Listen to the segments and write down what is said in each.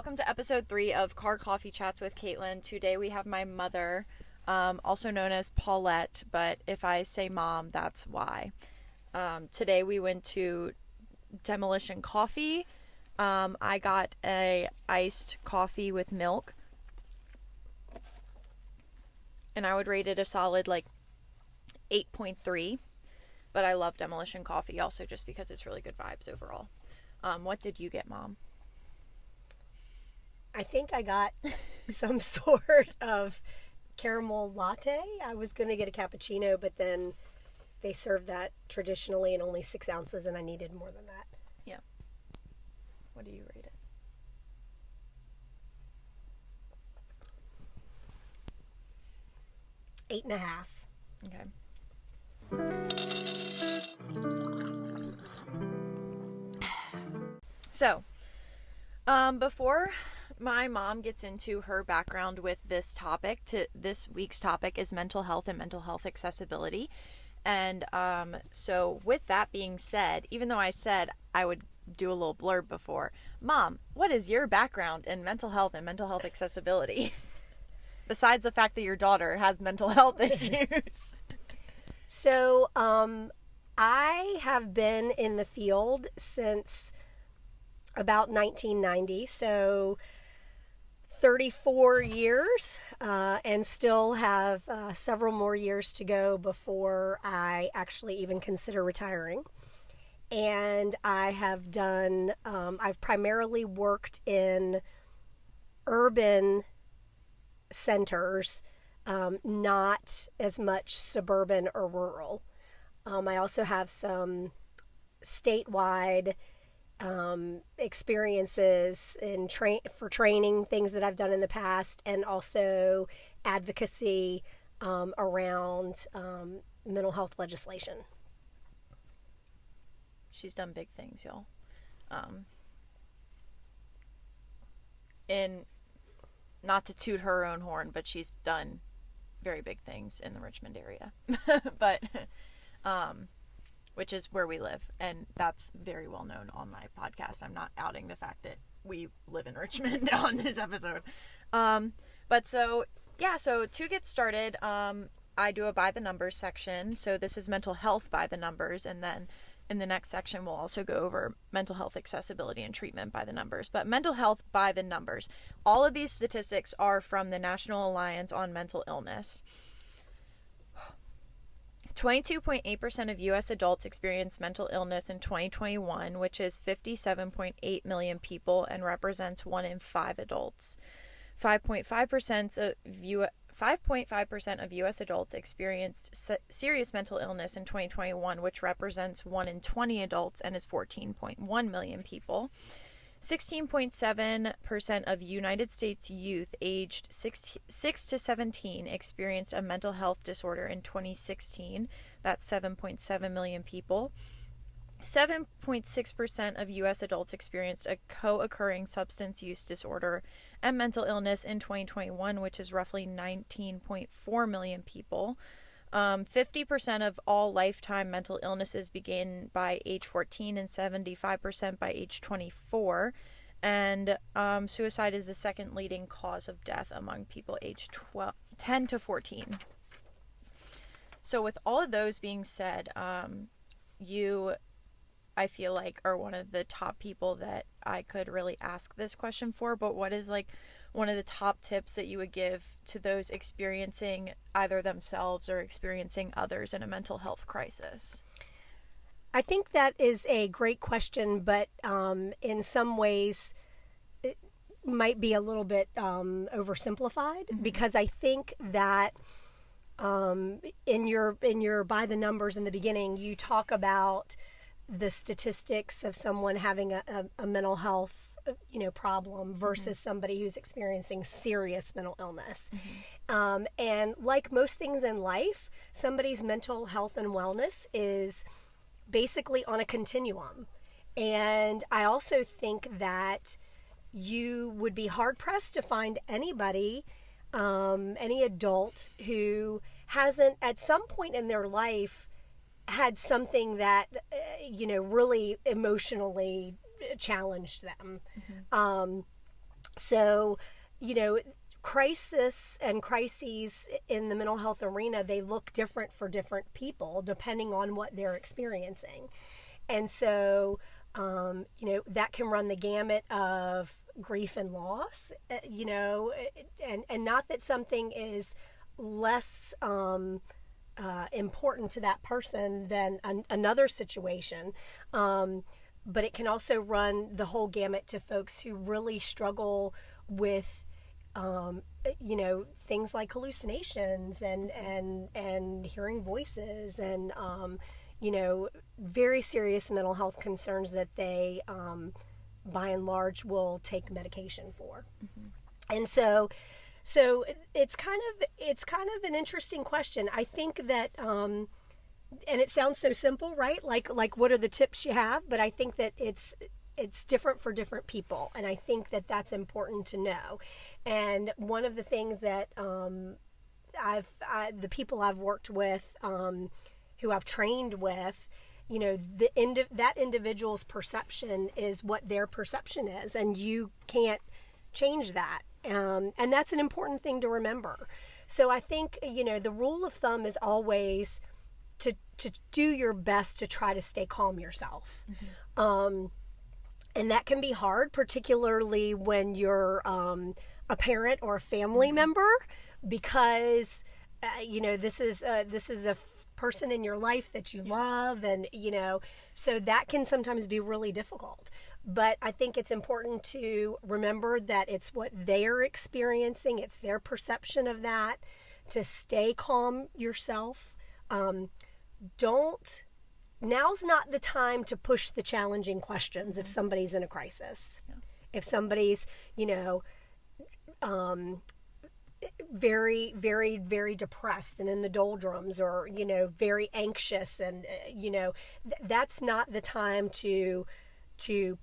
welcome to episode 3 of Car Coffee Chats with Caitlin. Today we have my mother, also known as Paulette, but if I say mom, that's why. Today we went to Demolition Coffee. I got a iced coffee with milk, and I would rate it a solid 8.3, but I love Demolition Coffee also just because it's really good vibes overall. What did you get, Mom? I think I got some sort of caramel latte. I was going to get a cappuccino, but then they served that traditionally in only 6 ounces, and I needed more than that. Yeah. What do you rate it? 8.5. Okay. So, before my mom gets into her background with this topic, this week's topic is mental health and mental health accessibility. And so with that being said, even though I said I would do a little blurb before, Mom, what is your background in mental health and mental health accessibility? Besides the fact that your daughter has mental health issues. So, I have been in the field since about 1990, so 34 years, and still have several more years to go before I actually even consider retiring. And I have done, I've primarily worked in urban centers, not as much suburban or rural. I also have some statewide experiences in for training, things that I've done in the past, and also advocacy around mental health legislation. She's done big things, y'all. And not to toot her own horn, but she's done very big things in the Richmond area. But which is where we live, and that's very well known on my podcast. I'm not outing the fact that we live in Richmond on this episode. But so to get started, I do a by the numbers section. So this is mental health by the numbers, and then in the next section we'll also go over mental health accessibility and treatment by the numbers. But mental health by the numbers. All of these statistics are from the National Alliance on Mental Illness. 22.8% of U.S. adults experienced mental illness in 2021, which is 57.8 million people and represents 1 in 5 adults. 5.5% of U.S. adults experienced serious mental illness in 2021, which represents 1 in 20 adults and is 14.1 million people. 16.7% of United States youth aged 6 to 17 experienced a mental health disorder in 2016. That's 7.7 million people. 7.6% of U.S. adults experienced a co-occurring substance use disorder and mental illness in 2021, which is roughly 19.4 million people. 50% of all lifetime mental illnesses begin by age 14 and 75% by age 24. And suicide is the second leading cause of death among people aged 10 to 14. So with all of those being said, you, I feel like, are one of the top people that I could really ask this question for. But what is one of the top tips that you would give to those experiencing either themselves or experiencing others in a mental health crisis? I think that is a great question, but in some ways it might be a little bit oversimplified, because I think that in your by the numbers in the beginning, you talk about the statistics of someone having a mental health problem versus somebody who's experiencing serious mental illness. And like most things in life, somebody's mental health and wellness is basically on a continuum. And I also think that you would be hard-pressed to find anybody, any adult who hasn't at some point in their life had something that, really emotionally challenged them. So, you know, crisis and crises in the mental health arena, they look different for different people depending on what they're experiencing. And so, that can run the gamut of grief and loss, and not that something is less important to that person than another situation. But it can also run the whole gamut to folks who really struggle with, things like hallucinations and hearing voices and, very serious mental health concerns that they, by and large, will take medication for. Mm-hmm. And so it's kind of an interesting question. I think that, and it sounds so simple, right? Like what are the tips you have? But I think that it's different for different people, and I think that that's important to know. And one of the things that the people I've worked with, who I've trained with, that individual's perception is what their perception is, and you can't change that. And that's an important thing to remember. So I think, the rule of thumb is always to do your best to try to stay calm yourself. Mm-hmm. And that can be hard, particularly when you're a parent or a family member, because, this is a person in your life that you love, and so that can sometimes be really difficult. But I think it's important to remember that it's what they're experiencing, it's their perception of that, to stay calm yourself. Now's not the time to push the challenging questions if somebody's in a crisis. Yeah. If somebody's, very, very, very depressed and in the doldrums, or, very anxious, and, that's not the time to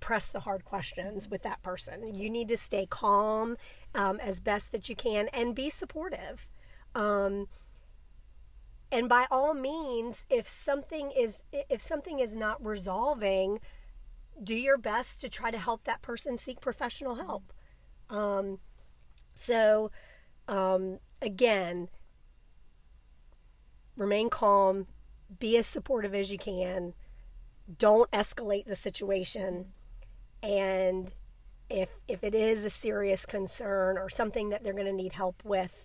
press the hard questions with that person. You need to stay calm as best that you can and be supportive. And by all means, if something is not resolving, do your best to try to help that person seek professional help. Again, remain calm, be as supportive as you can, don't escalate the situation, and if it is a serious concern or something that they're going to need help with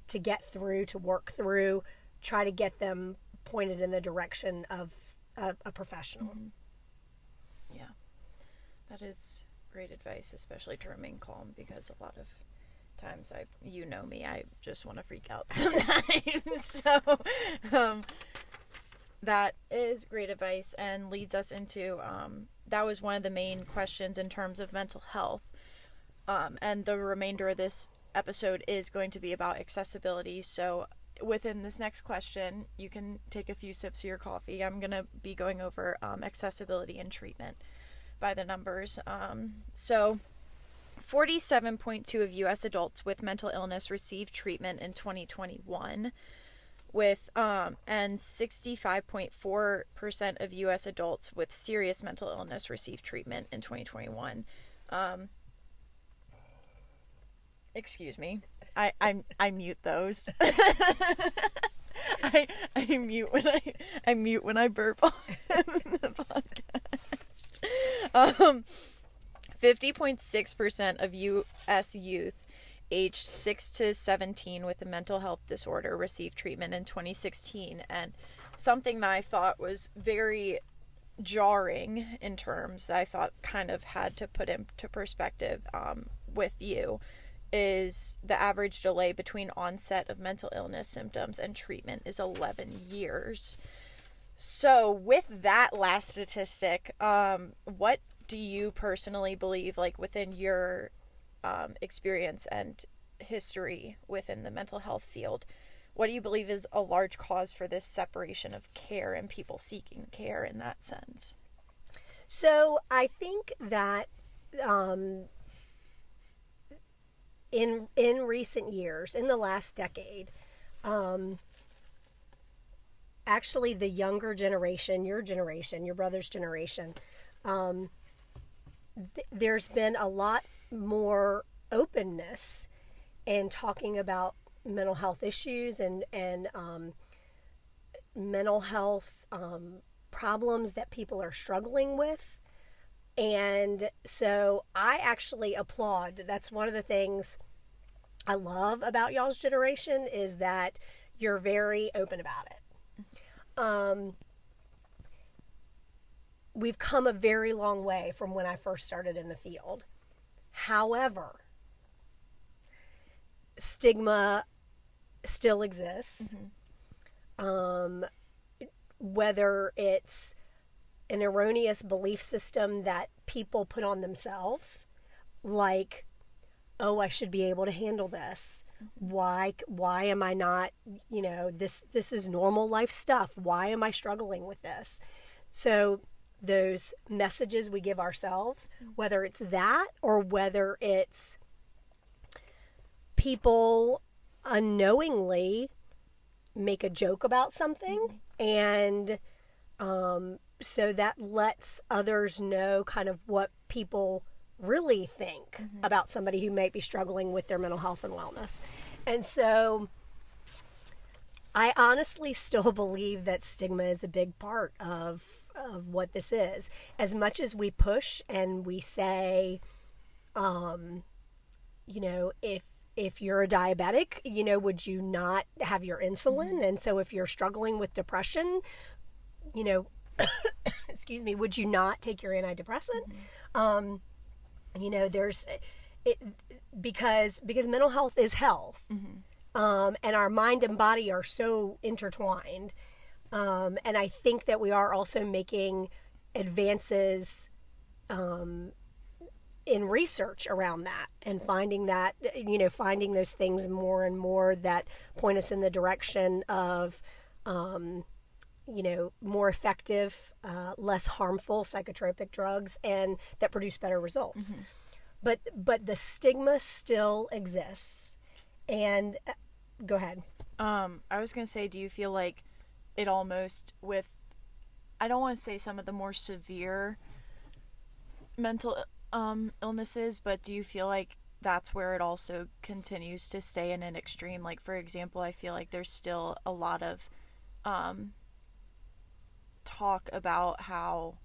to get through, to work through, try to get them pointed in the direction of a professional. Mm-hmm. Yeah, that is great advice, especially to remain calm, because a lot of times I just want to freak out sometimes. So that is great advice, and leads us into that was one of the main questions in terms of mental health, and the remainder of this episode is going to be about accessibility. So within this next question, you can take a few sips of your coffee. I'm going to be going over accessibility and treatment by the numbers. So 47.2% of U.S. adults with mental illness received treatment in 2021, and 65.4% of U.S. adults with serious mental illness received treatment in 2021. Excuse me. I mute those. I mute when I burp on the podcast. 50.6% of U.S. youth aged 6 to 17 with a mental health disorder received treatment in 2016, and something that I thought was very jarring in terms that I thought kind of had to put into perspective with you is the average delay between onset of mental illness symptoms and treatment is 11 years. So with that last statistic, what do you personally believe, like within your experience and history within the mental health field, what do you believe is a large cause for this separation of care and people seeking care in that sense? So I think that in recent years, in the last decade, actually the younger generation, your brother's generation, there's been a lot more openness in talking about mental health issues and mental health problems that people are struggling with. And so I actually applaud. That's one of the things I love about y'all's generation, is that you're very open about it. We've come a very long way from when I first started in the field. However, stigma still exists. Whether it's an erroneous belief system that people put on themselves, like, oh, I should be able to handle this. Why am I not, this is normal life stuff. Why am I struggling with this? So those messages we give ourselves, whether it's that or whether it's people unknowingly make a joke about something, and so that lets others know kind of what people really think about somebody who might be struggling with their mental health and wellness. And so I honestly still believe that stigma is a big part of what this is. As much as we push and we say, if you're a diabetic, would you not have your insulin? And so if you're struggling with depression, excuse me, would you not take your antidepressant? There's it, because mental health is health. And our mind and body are so intertwined. And I think that we are also making advances in research around that, and finding those things more and more that point us in the direction of, more effective, less harmful psychotropic drugs, and that produce better results. But the stigma still exists. And go ahead. I was going to say, do you feel like it almost, with, I don't want to say some of the more severe mental illnesses, but do you feel like that's where it also continues to stay in an extreme? Like, for example, I feel like there's still a lot of talk about how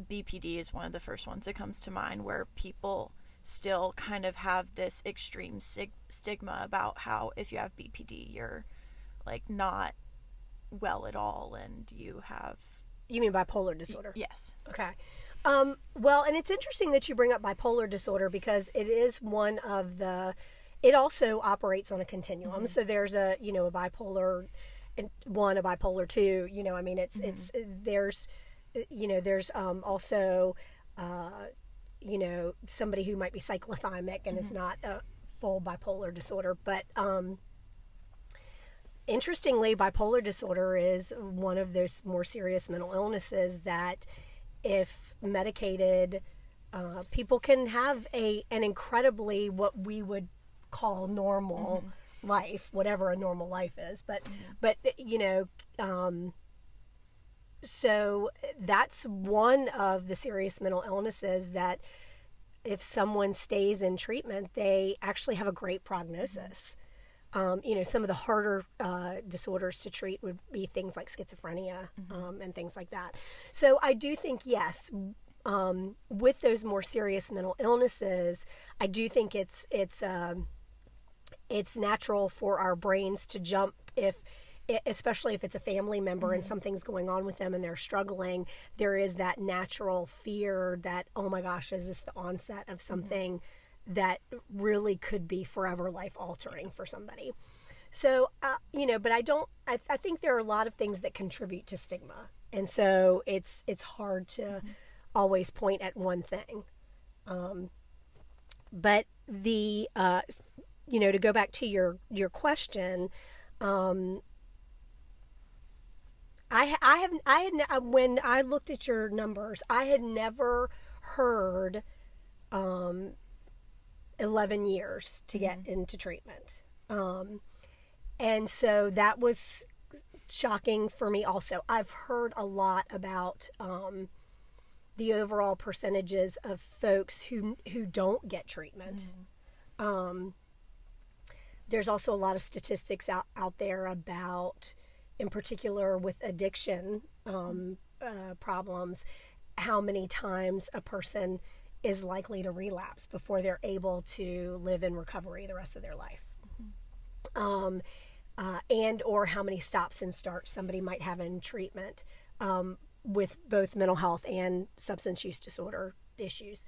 BPD is one of the first ones that comes to mind, where people still kind of have this extreme stigma about how if you have BPD, you're like not well at all, and you have... You mean bipolar disorder? Yes. Okay. Well, and it's interesting that you bring up bipolar disorder, because it is one of the... It also operates on a continuum. So there's a bipolar 1, a bipolar 2. It's there's also somebody who might be cyclothymic and is not a full bipolar disorder. But interestingly, bipolar disorder is one of those more serious mental illnesses that, if medicated, people can have an incredibly, what we would call normal life, whatever a normal life is. So that's one of the serious mental illnesses that, if someone stays in treatment, they actually have a great prognosis. Some of the harder disorders to treat would be things like schizophrenia and things like that. So I do think, yes, with those more serious mental illnesses, I do think it's natural for our brains to jump, especially if it's a family member and something's going on with them and they're struggling. There is that natural fear that, oh my gosh, is this the onset of something that really could be forever life altering for somebody? So, but I think there are a lot of things that contribute to stigma. And so it's hard to always point at one thing. But the, to go back to your question, when I looked at your numbers, I had never heard 11 years to get into treatment. And so that was shocking for me also. I've heard a lot about the overall percentages of folks who don't get treatment. There's also a lot of statistics out there about, in particular with addiction problems, how many times a person is likely to relapse before they're able to live in recovery the rest of their life. And or how many stops and starts somebody might have in treatment with both mental health and substance use disorder issues.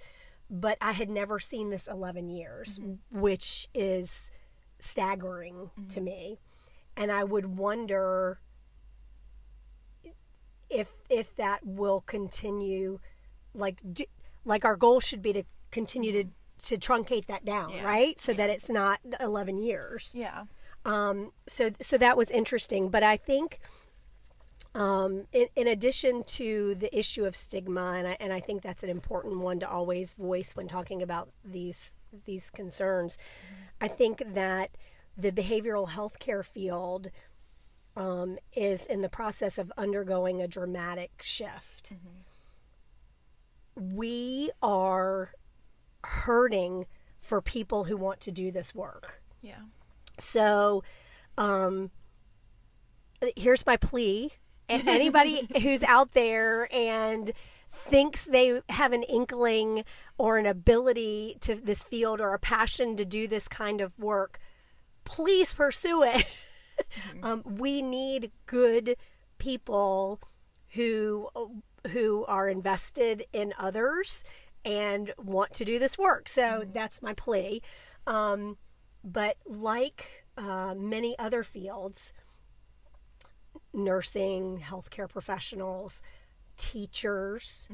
But I had never seen this 11 years, which is staggering to me. And I would wonder if that will continue, like our goal should be to continue to truncate that down, right? So that it's not 11 years. Yeah. So that was interesting. But I think in addition to the issue of stigma, and I think that's an important one to always voice when talking about these concerns, I think that the behavioral health care field is in the process of undergoing a dramatic shift. We are hurting for people who want to do this work. Yeah. So here's my plea. Anybody who's out there and thinks they have an inkling or an ability to this field or a passion to do this kind of work, please pursue it. We need good people who are invested in others and want to do this work. So that's my plea. But like many other fields, nursing, healthcare professionals, teachers,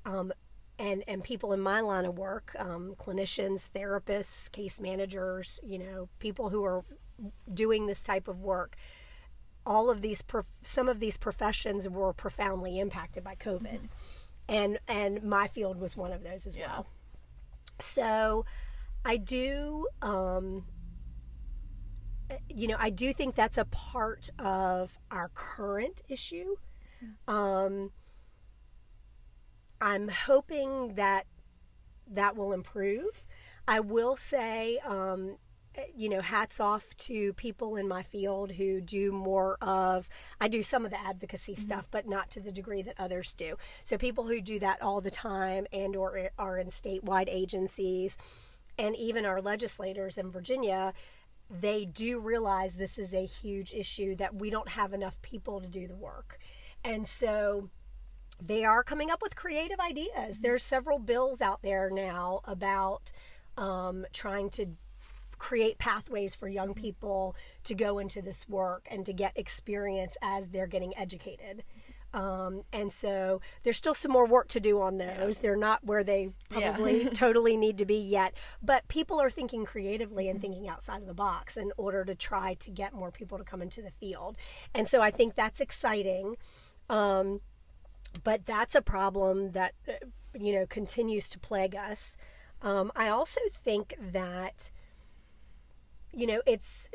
and people in my line of work, clinicians, therapists, case managers, people who are doing this type of work, all of these, some of these professions were profoundly impacted by COVID. And my field was one of those as well. So I do, I do think that's a part of our current issue. I'm hoping that will improve. I will say, hats off to people in my field who do more of, I do some of the advocacy stuff, but not to the degree that others do. So people who do that all the time and or are in statewide agencies, and even our legislators in Virginia, they do realize this is a huge issue, that we don't have enough people to do the work. And so they are coming up with creative ideas. There's several bills out there now about trying to create pathways for young people to go into this work and to get experience as they're getting educated. And so there's still some more work to do on those. They're not where they probably totally need to be yet. But people are thinking creatively and thinking outside of the box in order to try to get more people to come into the field. And so I think that's exciting. But that's a problem that, continues to plague us. I also think that, it's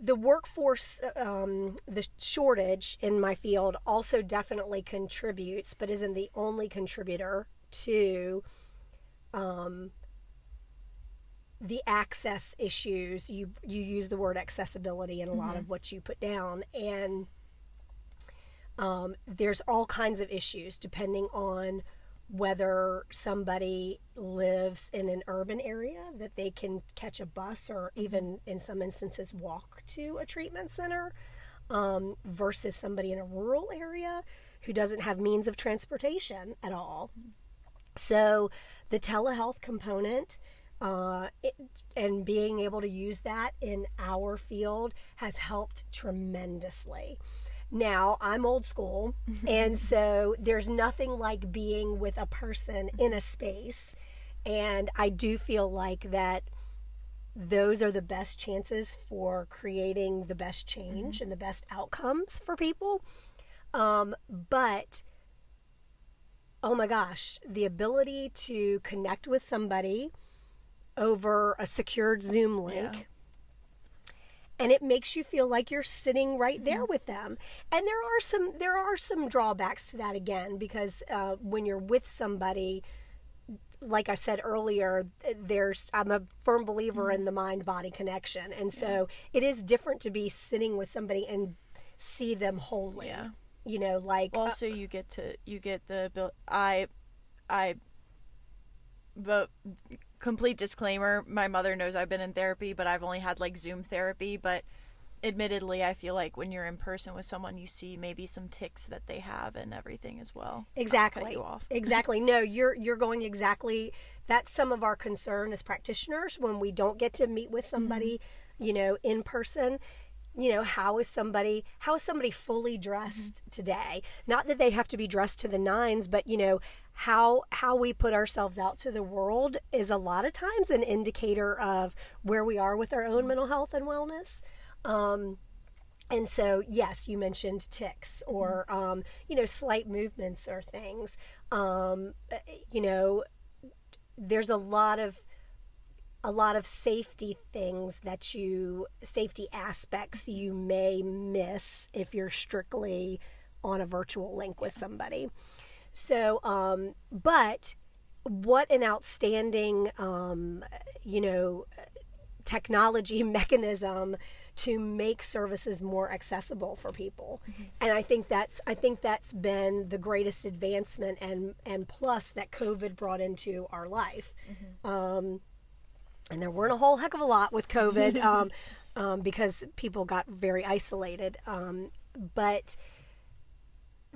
the workforce, the shortage in my field also definitely contributes, but isn't the only contributor to the access issues. You use the word accessibility in a lot of what you put down, and there's all kinds of issues depending on whether somebody lives in an urban area that they can catch a bus or even in some instances walk to a treatment center, versus somebody in a rural area who doesn't have means of transportation at all. So the telehealth component and being able to use that in our field has helped tremendously. Now, I'm old school, and so there's nothing like being with a person in a space, and I do feel like that those are the best chances for creating the best change and the best outcomes for people. But, oh my gosh, the ability to connect with somebody over a secured Zoom link, and it makes you feel like you're sitting right there with them. And there are some drawbacks to that again, because when you're with somebody, like I said earlier, I'm a firm believer in the mind-body connection. And so it is different to be sitting with somebody and see them wholly. Yeah. You know, like also you get the but complete disclaimer, my mother knows I've been in therapy, but I've only had like Zoom therapy. But admittedly, I feel like when you're in person with someone, you see maybe some tics that they have and everything as well. Exactly. Not to cut you off. Exactly. No, you're going exactly. That's some of our concern as practitioners when we don't get to meet with somebody, you know, in person. You know, how is somebody fully dressed today? Not that they have to be dressed to the nines, but you know, how we put ourselves out to the world is a lot of times an indicator of where we are with our own mental health and wellness. And so, yes, you mentioned tics or, you know, slight movements or things. You know, there's a lot of safety things safety aspects you may miss if you're strictly on a virtual link with somebody. So, but what an outstanding, you know, technology mechanism to make services more accessible for people. And I think that's been the greatest advancement and plus that COVID brought into our life. And there weren't a whole heck of a lot with COVID because people got very isolated. But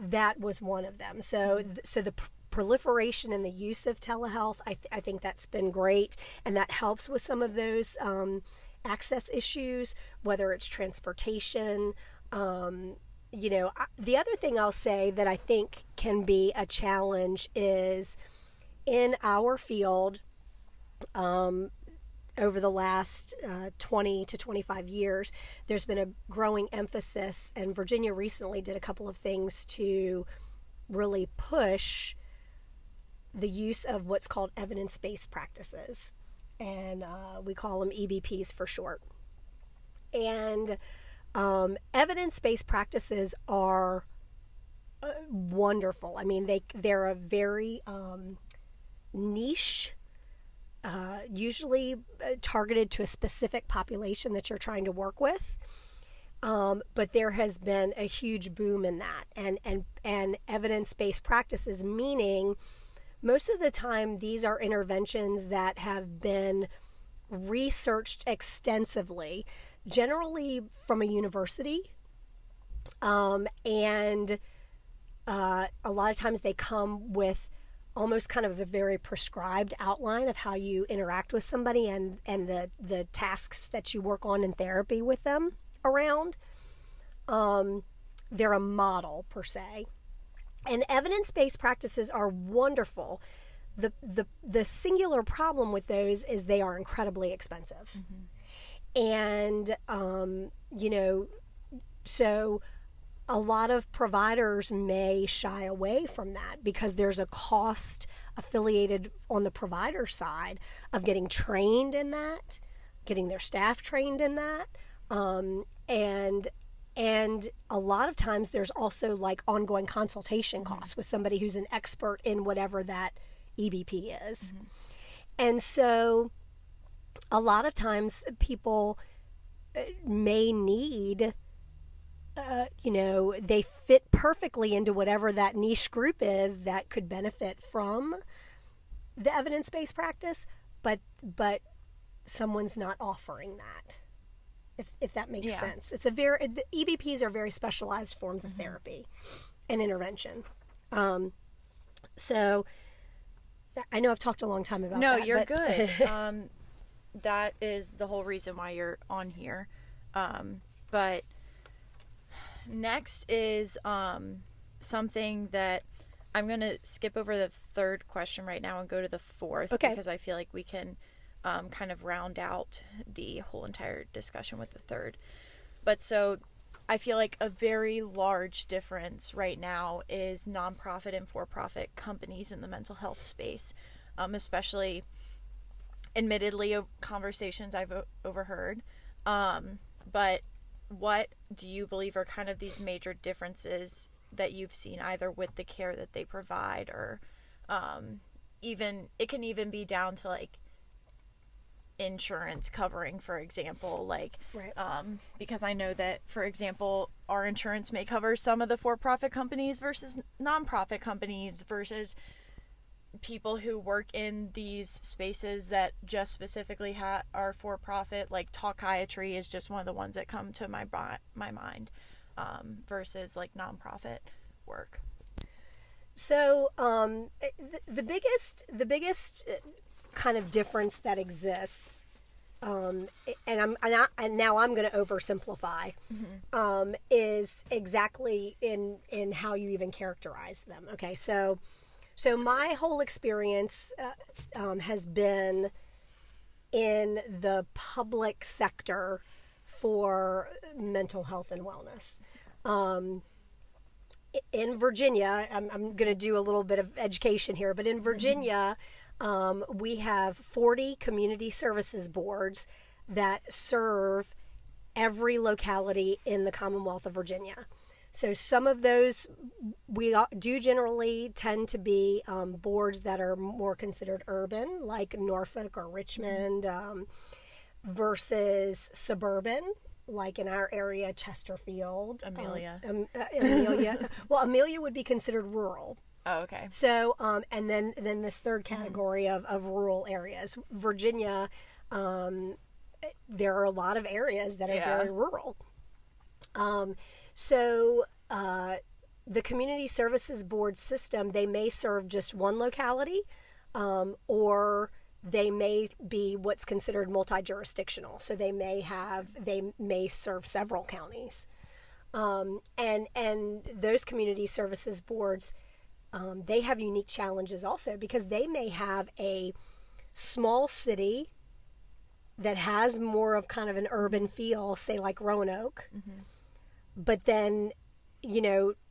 that was one of them. So the proliferation and the use of telehealth, I think that's been great. And that helps with some of those access issues, whether it's transportation. You know, the other thing I'll say that I think can be a challenge is in our field, over the last 20 to 25 years, there's been a growing emphasis, and Virginia recently did a couple of things to really push the use of what's called evidence-based practices. And we call them EBPs for short. And evidence-based practices are wonderful. I mean, they're a very niche, usually targeted to a specific population that you're trying to work with. But there has been a huge boom in that. And evidence-based practices, meaning most of the time these are interventions that have been researched extensively, generally from a university. And a lot of times they come with almost kind of a very prescribed outline of how you interact with somebody and the tasks that you work on in therapy with them around. They're a model per se. And evidence-based practices are wonderful. The singular problem with those is they are incredibly expensive. And, you know, so a lot of providers may shy away from that because there's a cost affiliated on the provider side of getting trained in that, getting their staff trained in that. And a lot of times there's also like ongoing consultation costs with somebody who's an expert in whatever that EBP is. And so a lot of times people may need, you know, they fit perfectly into whatever that niche group is that could benefit from the evidence-based practice, but someone's not offering that. If that makes sense. It's the EBPs are very specialized forms of therapy and intervention. So I know I've talked a long time about that. No, you're good. That is the whole reason why you're on here. But next is something that I'm going to skip over the third question right now and go to the fourth, because I feel like we can kind of round out the whole entire discussion with the third. But so I feel like a very large difference right now is nonprofit and for-profit companies in the mental health space, especially admittedly conversations I've overheard. But what do you believe are kind of these major differences that you've seen either with the care that they provide or it can even be down to like insurance covering, for example, like Right. Because I know that, for example, our insurance may cover some of the for-profit companies versus non-profit companies versus people who work in these spaces that just specifically are for-profit. Like talkiatry is just one of the ones that come to my mind, versus like non-profit work. So the biggest kind of difference that exists, and now I'm going to oversimplify, is exactly in how you even characterize them. Okay, so my whole experience has been in the public sector for mental health and wellness. In Virginia, I'm going to do a little bit of education here, but in Virginia, we have 40 community services boards that serve every locality in the Commonwealth of Virginia. So some of those we do generally tend to be boards that are more considered urban, like Norfolk or Richmond, versus suburban, like in our area, Chesterfield. Amelia. Amelia. Well, Amelia would be considered rural. Oh, okay. So, and then this third category of rural areas. Virginia, there are a lot of areas that are very rural. So the Community Services Board system, they may serve just one locality, or they may be what's considered multi-jurisdictional. So they may serve several counties. And those community services boards, they have unique challenges also, because they may have a small city that has more of kind of an urban feel, say like Roanoke, but then,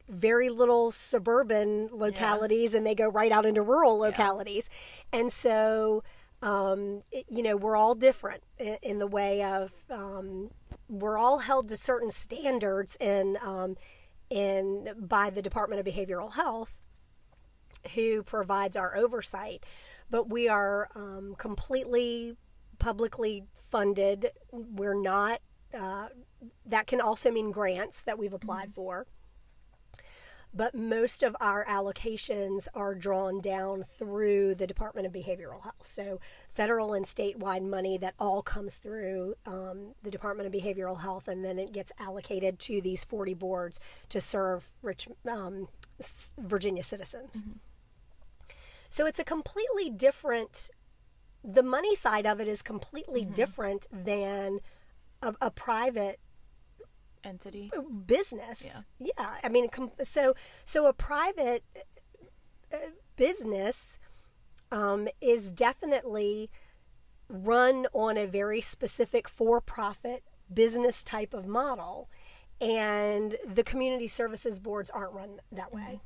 very little suburban localities, and they go right out into rural localities. And so, we're all different in the way of, we're all held to certain standards by the Department of Behavioral Health, who provides our oversight, but we are completely publicly funded. We're not, that can also mean grants that we've applied for. But most of our allocations are drawn down through the Department of Behavioral Health. So federal and statewide money that all comes through the Department of Behavioral Health, and then it gets allocated to these 40 boards to serve Virginia citizens. So it's a completely different, the money side of it is completely different than a private entity business. I mean, so a private business is definitely run on a very specific for-profit business type of model, and the community services boards aren't run that way.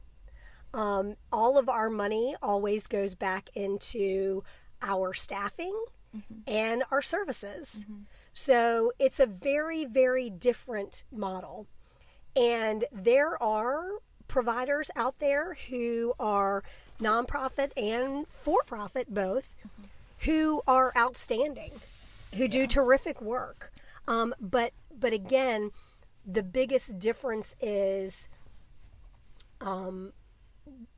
All of our money always goes back into our staffing and our services. So it's a very, very different model. And there are providers out there who are nonprofit and for-profit both, who are outstanding, who do terrific work. But again, the biggest difference is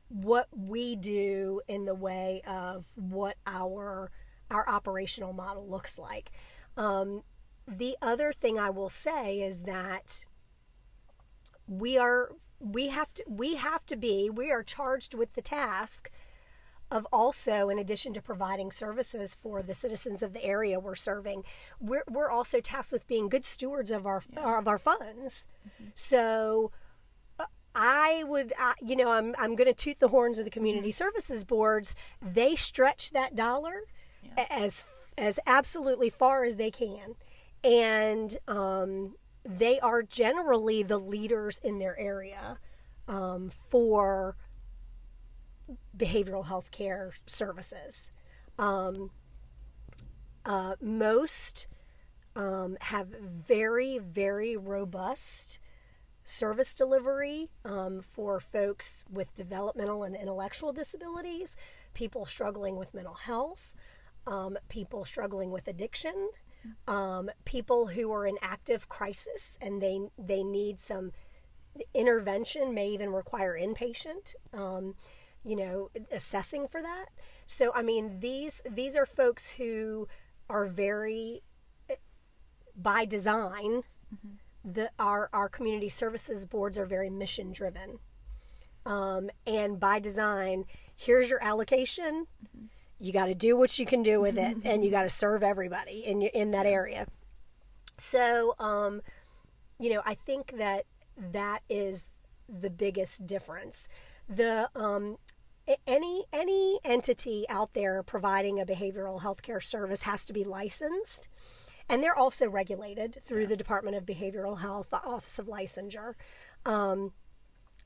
what we do in the way of what our operational model looks like. The other thing I will say is that we are charged with the task of also, in addition to providing services for the citizens of the area we're serving, we're also tasked with being good stewards of our funds. So I'm going to toot the horns of the community services boards. They stretch that dollar as absolutely far as they can, and they are generally the leaders in their area for behavioral health care services. Most have very, very robust service delivery for folks with developmental and intellectual disabilities. people struggling with mental health, people struggling with addiction, people who are in active crisis and they need some intervention, may even require inpatient, assessing for that. So, I mean, these are folks who are very, by design, our community services boards are very mission driven. And by design, here's your allocation. You got to do what you can do with it, and you got to serve everybody in that area. So, I think that is the biggest difference. Any entity out there providing a behavioral health care service has to be licensed, and they're also regulated through the Department of Behavioral Health, the Office of Licensure.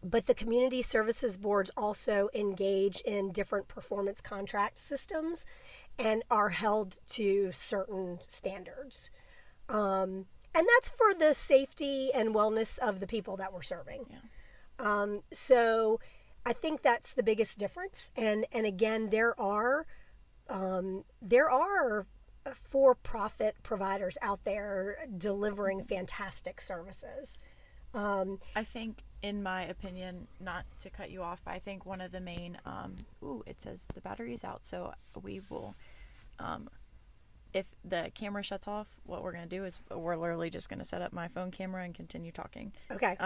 But the community services boards also engage in different performance contract systems and are held to certain standards. And that's for the safety and wellness of the people that we're serving. Yeah. So I think that's the biggest difference. And again, there are for-profit providers out there delivering fantastic services. I think, in my opinion, not to cut you off, but I think one of the main, it says the battery is out, so we will, if the camera shuts off, what we're going to do is we're literally just going to set up my phone camera and continue talking. Okay.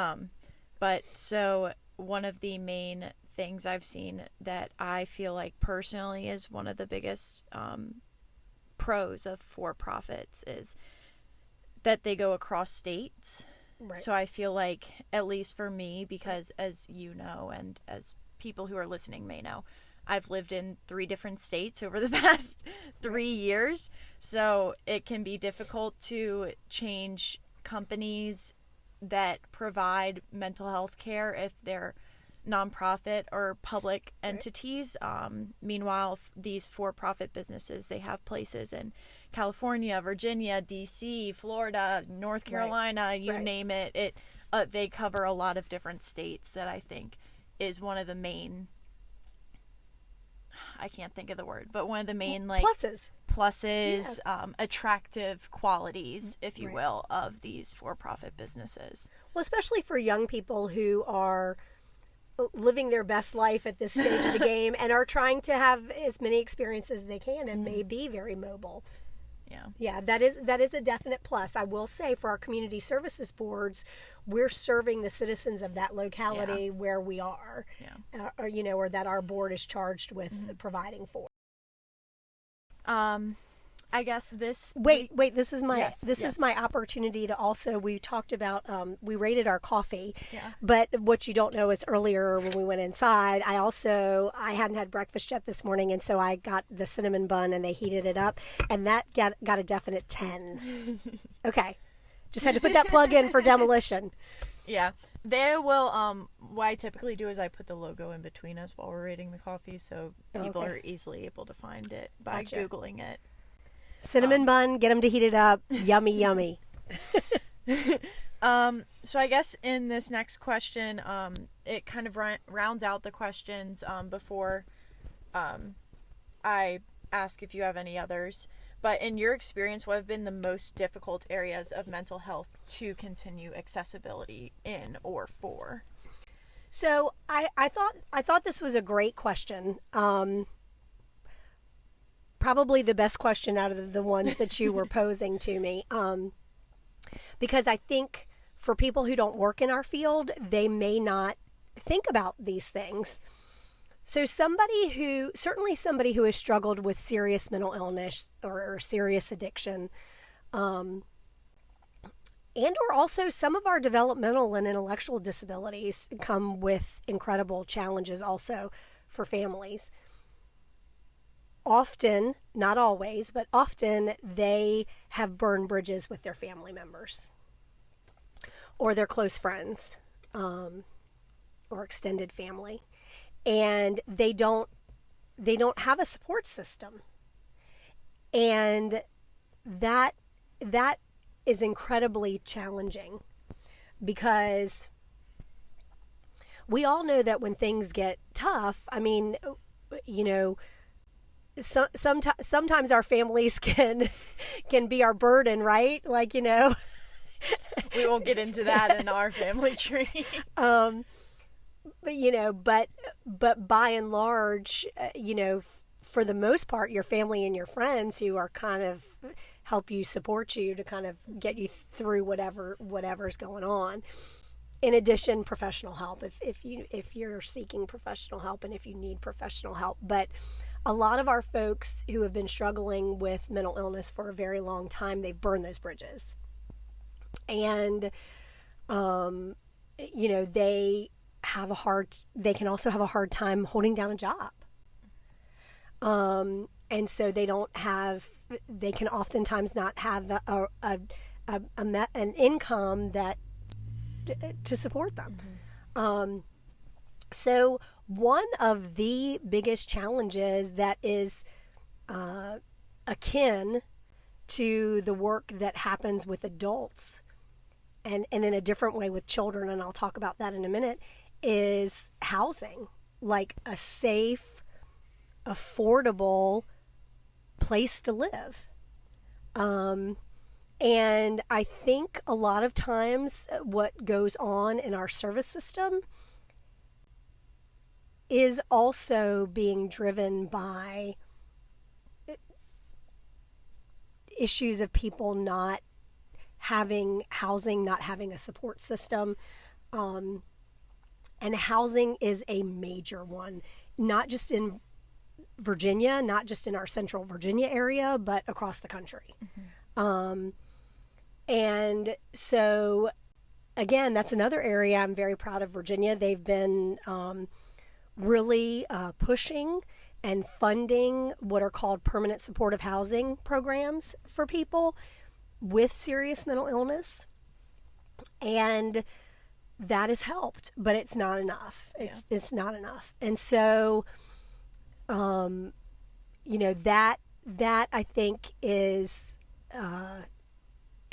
But so one of the main things I've seen that I feel like personally is one of the biggest pros of for-profits is that they go across states. Right. So I feel like, at least for me, because as you know, and as people who are listening may know, I've lived in 3 different states over the past 3 years. So it can be difficult to change companies that provide mental health care if they're nonprofit or public entities. Meanwhile, these for-profit businesses, they have places in California, Virginia, DC, Florida, North Carolina, you name it. They cover a lot of different states that I think is one of the main, I can't think of the word, but one of the main pluses, attractive qualities, if you will, of these for-profit businesses. Well, especially for young people who are living their best life at this stage of the game and are trying to have as many experiences as they can and may be very mobile. Yeah, that is a definite plus. I will say, for our community services boards, we're serving the citizens of that locality where we are, or that our board is charged with providing for. I guess this. Wait. This is my is my opportunity to also. We talked about we rated our coffee, but what you don't know is earlier when we went inside, I hadn't had breakfast yet this morning, and so I got the cinnamon bun and they heated it up, and that got a definite 10. Okay, just had to put that plug in for demolition. Yeah, they will. What I typically do is I put the logo in between us while we're rating the coffee, so people are easily able to find it by Googling it. Cinnamon bun, get them to heat it up. Yummy, yummy. So I guess in this next question, it kind of rounds out the questions before I ask if you have any others. But in your experience, what have been the most difficult areas of mental health to continue accessibility in or for? So I thought this was a great question. Probably the best question out of the ones that you were posing to me. Because I think for people who don't work in our field, they may not think about these things. So somebody who has struggled with serious mental illness or serious addiction, and or also some of our developmental and intellectual disabilities come with incredible challenges also for families. Often, not always, but often they have burned bridges with their family members or their close friends or extended family, and they don't have a support system, and that is incredibly challenging because we all know that when things get tough, I mean, sometimes our families can be our burden, right? Like, we won't get into that in our family tree. But by and large, for the most part, your family and your friends who are kind of help you, support you to kind of get you through whatever's going on. In addition, professional help if you're seeking professional help and if you need professional help. But a lot of our folks who have been struggling with mental illness for a very long time, they've burned those bridges, and they can also have a hard time holding down a job. And so they can oftentimes not have an income to support them. Mm-hmm. So one of the biggest challenges that is akin to the work that happens with adults and in a different way with children, and I'll talk about that in a minute, is housing, like a safe, affordable place to live. And I think a lot of times what goes on in our service system is also being driven by issues of people not having housing, not having a support system. And housing is a major one, not just in Virginia, not just in our central Virginia area, but across the country. Mm-hmm. And so, again, that's another area I'm very proud of Virginia. They've been really pushing and funding what are called permanent supportive housing programs for people with serious mental illness. And that has helped, but it's not enough. It's not enough. And so, that I think is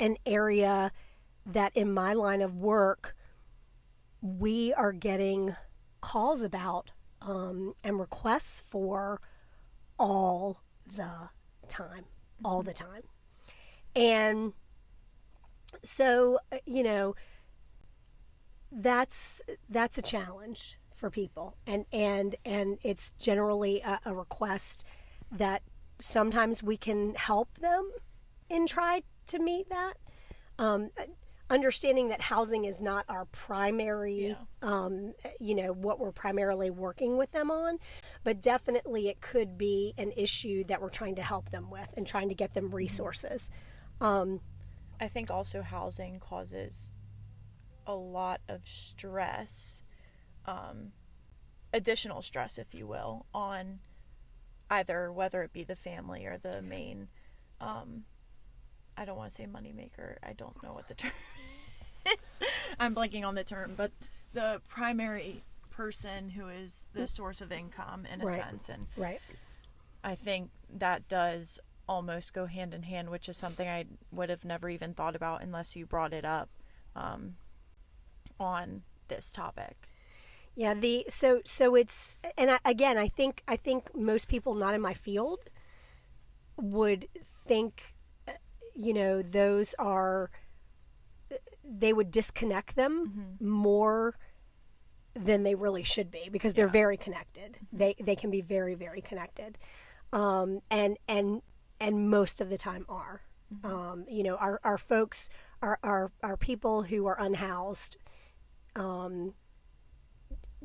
an area that in my line of work, we are getting calls about and requests for all the time. And so, that's a challenge for people. And it's generally a request that sometimes we can help them and try to meet that. Understanding that housing is not our primary, what we're primarily working with them on, but definitely it could be an issue that we're trying to help them with and trying to get them resources. I think also housing causes a lot of stress, additional stress, if you will, on either whether it be the family or the main, I don't want to say moneymaker. I don't know what the term is. I'm blanking on the term, but the primary person who is the source of income in a sense. And I think that does almost go hand in hand, which is something I would have never even thought about unless you brought it up on this topic. Yeah, so it's, and I think most people not in my field would think, those are, they would disconnect them more than they really should be, because they're very connected. They can be very, very connected, and most of the time are. Our folks, our people who are unhoused,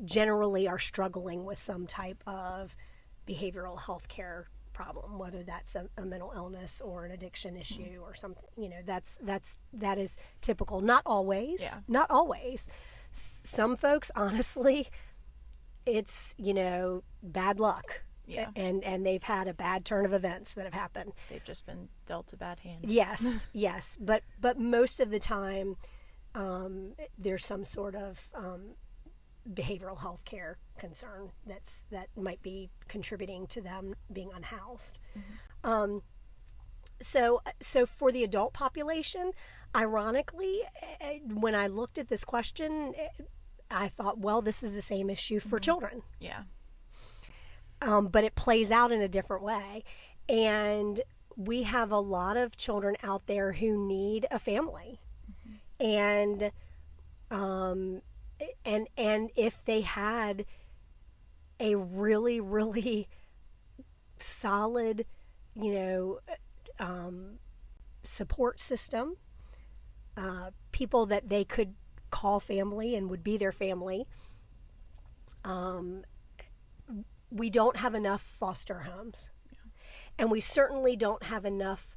generally are struggling with some type of behavioral health care problem, whether that's a mental illness or an addiction issue or something. That is typical. Not always. Some folks, honestly, it's bad luck. Yeah. And they've had a bad turn of events that have happened. They've just been dealt a bad hand. Yes. But most of the time, there's some sort of behavioral health care concern that might be contributing to them being unhoused. So for the adult population, ironically, when I looked at this question, I thought, well, this is the same issue for children. Yeah. but it plays out in a different way. And we have a lot of children out there who need a family. And if they had a really, really solid, support system, people that they could call family and would be their family, we don't have enough foster homes. And we certainly don't have enough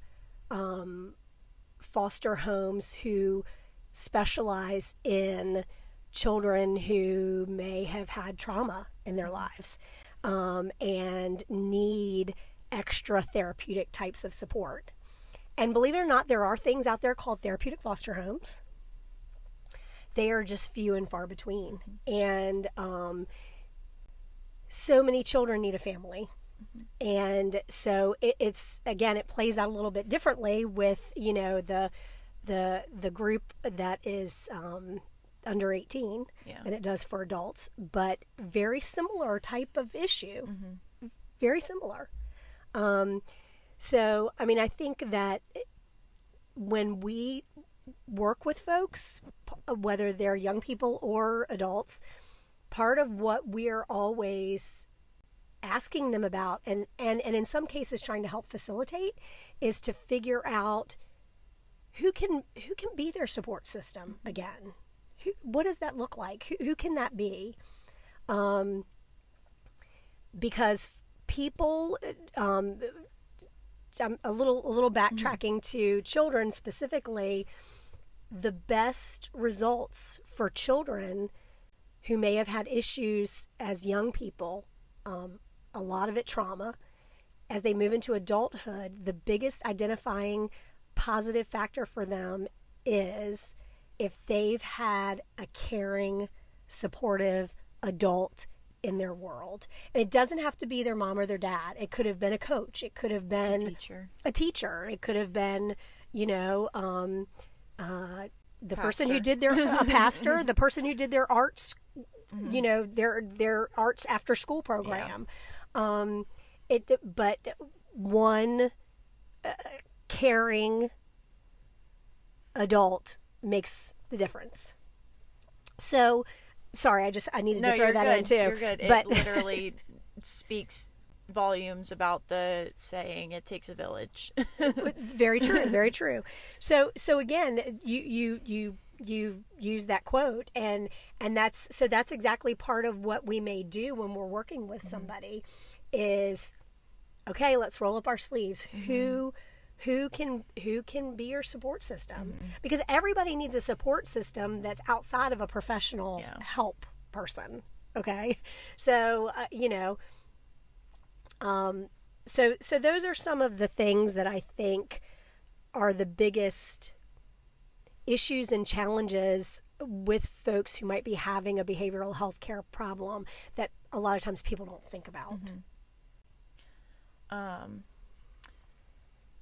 foster homes who specialize in children who may have had trauma in their lives and need extra therapeutic types of support. And believe it or not, there are things out there called therapeutic foster homes. They are just few and far between. And so many children need a family. And so it's again, it plays out a little bit differently with, the group that is under 18 than it does for adults, but very similar type of issue. Very similar. So, I mean, I think that when we work with folks, whether they're young people or adults, part of what we're always asking them about, and in some cases trying to help facilitate, is to figure out who can be their support system again. What does that look like? Who can that be? Because people, I'm a little backtracking to children specifically. The best results for children who may have had issues as young people, a lot of it trauma, as they move into adulthood, the biggest identifying positive factor for them is if they've had a caring, supportive adult in their world. And it doesn't have to be their mom or their dad. It could have been a coach. It could have been a teacher. It could have been, the person who did a pastor, the person who did their arts, their arts after school program. But one caring adult makes the difference. So, sorry, I needed to throw that in too. You're good. But it literally speaks volumes about the saying, "It takes a village." Very true. Very true. So again, you use that quote, and that's exactly part of what we may do when we're working with somebody. Is okay. Let's roll up our sleeves. Who can be your support system? Because everybody needs a support system that's outside of a professional help person. Okay, so so those are some of the things that I think are the biggest issues and challenges with folks who might be having a behavioral health care problem that a lot of times people don't think about.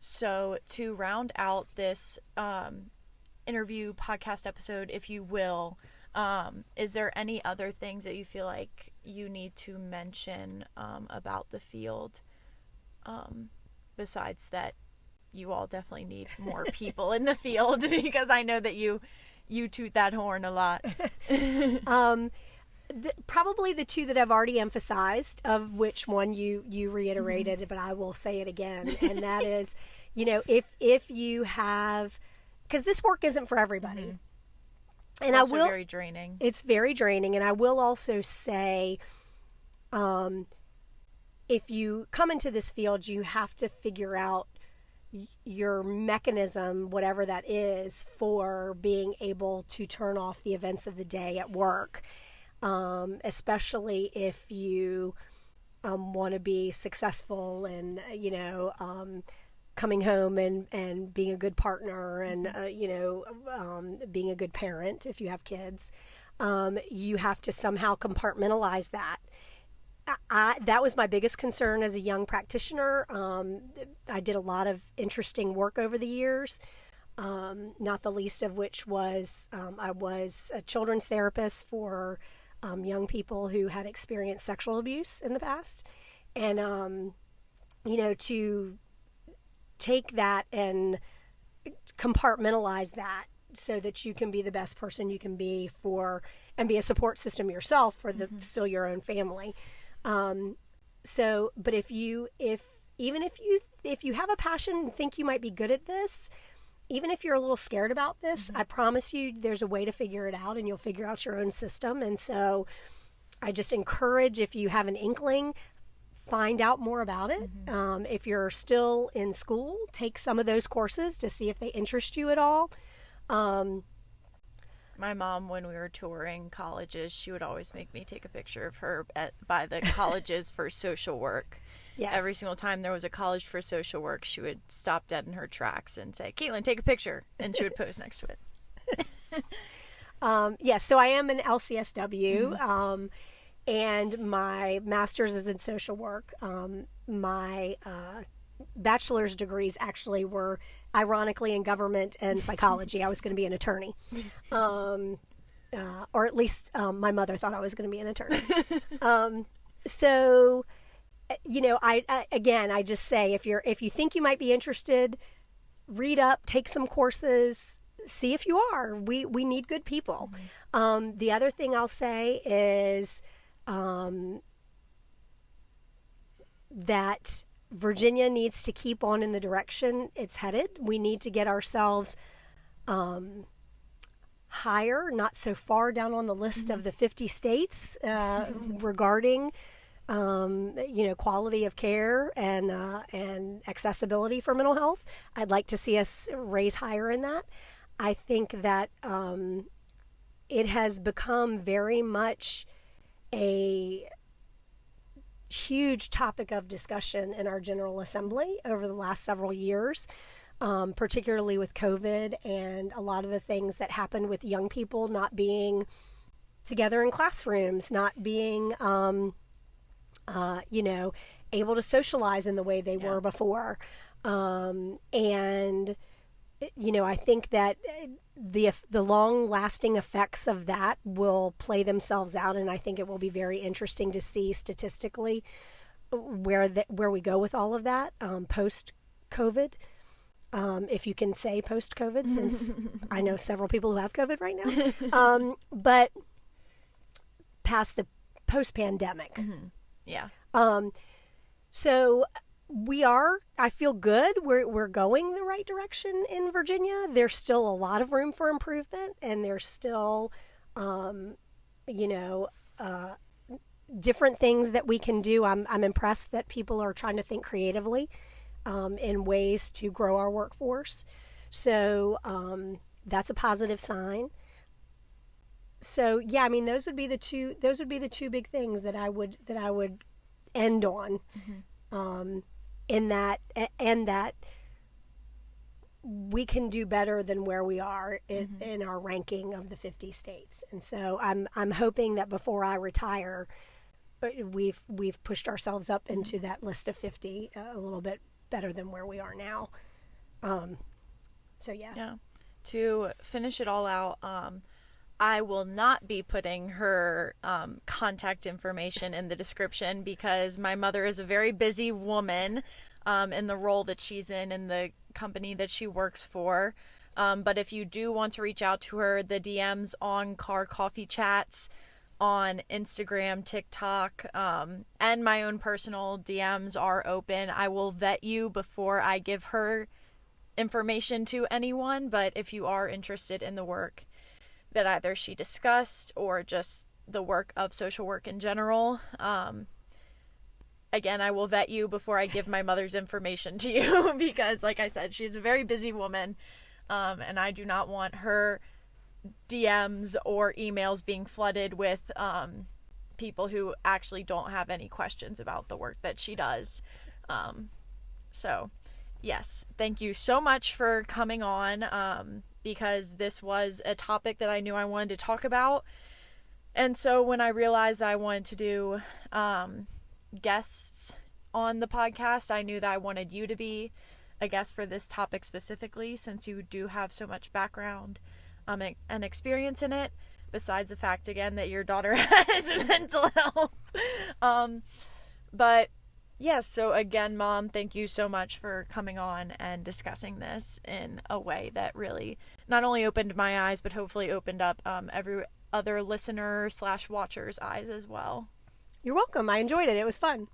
So to round out this interview podcast episode, if you will, is there any other things that you feel like you need to mention about the field, besides that you all definitely need more people in the field, because I know that you toot that horn a lot. Probably the two that I've already emphasized, of which one you reiterated, but I will say it again, and that is, if you have, because this work isn't for everybody, and it's also very draining. It's very draining, and I will also say, if you come into this field, you have to figure out your mechanism, whatever that is, for being able to turn off the events of the day at work. Especially if you want to be successful and, coming home and being a good partner and, being a good parent if you have kids. You have to somehow compartmentalize that. That was my biggest concern as a young practitioner. I did a lot of interesting work over the years. Not the least of which was I was a children's therapist for young people who had experienced sexual abuse in the past. and to take that and compartmentalize that so that you can be the best person you can be and be a support system yourself for still your own family. But if you have a passion and think you might be good at this, even if you're a little scared about this, I promise you there's a way to figure it out, and you'll figure out your own system. And so I just encourage, if you have an inkling, find out more about it. If you're still in school, take some of those courses to see if they interest you at all. My mom, when we were touring colleges, she would always make me take a picture of her by the colleges for social work. Yes. Every single time there was a college for social work, she would stop dead in her tracks and say, "Caitlin, take a picture," and she would pose next to it. Yes, so I am an LCSW, and my master's is in social work. My bachelor's degrees actually were, ironically, in government and psychology. I was going to be an attorney, or at least my mother thought I was going to be an attorney. So, I just say, if you think you might be interested, read up, take some courses, see if you are. We need good people. The other thing I'll say is that Virginia needs to keep on in the direction it's headed. We need to get ourselves higher, not so far down on the list of the 50 states regarding quality of care and accessibility for mental health. I'd like to see us raise higher in that. I think that it has become very much a huge topic of discussion in our General Assembly over the last several years, particularly with COVID and a lot of the things that happened with young people not being together in classrooms, not being able to socialize in the way they were before. I think that the long-lasting effects of that will play themselves out, and I think it will be very interesting to see statistically where we go with all of that post-COVID. If you can say post-COVID, since I know several people who have COVID right now. But past the post-pandemic. Yeah. So I feel good. We're going the right direction in Virginia. There's still a lot of room for improvement, and there's still, different things that we can do. I'm impressed that people are trying to think creatively in ways to grow our workforce. So that's a positive sign. So yeah, I mean, those would be the two big things that I would end on. In that we can do better than where we are in our ranking of the 50 states. And so I'm hoping that before I retire, we've pushed ourselves up into that list of 50 a little bit better than where we are now. So yeah. Yeah. To finish it all out, I will not be putting her contact information in the description because my mother is a very busy woman in the role that she's in the company that she works for. But if you do want to reach out to her, the DMs on Car Coffee Chats on Instagram, TikTok, and my own personal DMs are open. I will vet you before I give her information to anyone, but if you are interested in the work that either she discussed or just the work of social work in general, again, I will vet you before I give my mother's information to you because, like I said, she's a very busy woman, and I do not want her DMs or emails being flooded with people who actually don't have any questions about the work that she does. So, yes, thank you so much for coming on. Because this was a topic that I knew I wanted to talk about. And so when I realized I wanted to do guests on the podcast, I knew that I wanted you to be a guest for this topic specifically, since you do have so much background and experience in it, besides the fact, again, that your daughter has mental health. But Yes, so again, Mom, thank you so much for coming on and discussing this in a way that really not only opened my eyes, but hopefully opened up every other listener/watcher's eyes as well. You're welcome. I enjoyed it. It was fun.